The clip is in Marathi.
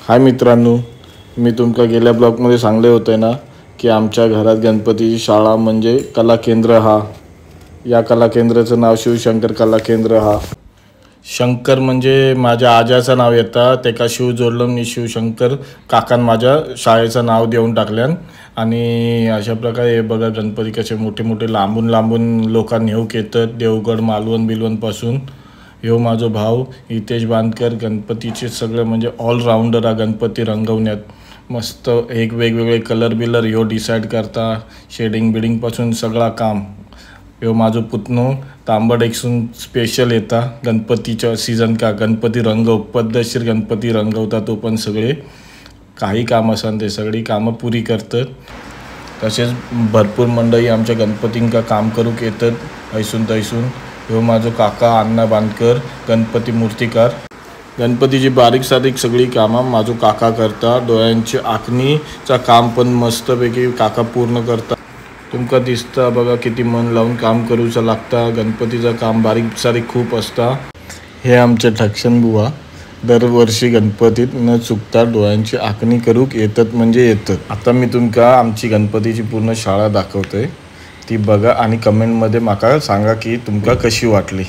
हाय मित्रांनो, मी तुमका गेल्या ब्लॉगमध्ये सांगले होते ना की आमच्या घरात गणपतीची शाळा म्हणजे कला केंद्र हा। या कला केंद्राचं नाव शिवशंकर कला केंद्र हा। शंकर म्हणजे माझ्या आजाचं नाव येतं, त्याका शिव जोडलं मी शिवशंकर काकान माझ्या शाळेचं नाव देऊन टाकल्यान। आणि अशा प्रकारे बघा गणपती कसे मोठे मोठे लांबून लांबून लोकांनी नेऊक येतात देवगड मालवण बिलवणपासून। यो माझो भाऊ हितेश बांदकर गणपतीचे सगळे म्हणजे ऑलराऊंडर हा गणपती रंगवण्यात। मस्त एक वेगवेगळे कलर बिलर ह्यो डिसाईड करता, शेडिंग बिडिंगपासून सगळा काम। यो माझो पुतणो तांबडेकसून स्पेशल येता गणपतीच्या सीझन का गणपती रंगव पद्धतशीर गणपती रंगवता। तो पण सगळे काही काम असन ते सगळी कामं पुरी करतात। तसेच भरपूर मंडळी आमच्या गणपतींका काम करूक येतात ऐसून तैसून। ह्यो माझो काका अण्णा बांदकर गणपती मूर्तिकार। गणपतीची बारीक सारीक सगळी कामं माझो काका करता। डोळ्यांची आखणीचा काम पण मस्तपैकी काका पूर्ण करता। तुमका दिसता बघा किती मन लावून काम करूचं लागता। गणपतीचं काम बारीक सारीक खूप असता। हे आमचे ठक्षण बुवा दरवर्षी गणपतीत न चुकता डोळ्यांची आखणी करूक येतात म्हणजे येतात। आता मी तुमका आमची गणपतीची पूर्ण शाळा दाखवतोय, ती बघा आणि कमेंटमध्ये माका सांगा की तुमका कशी वाटली।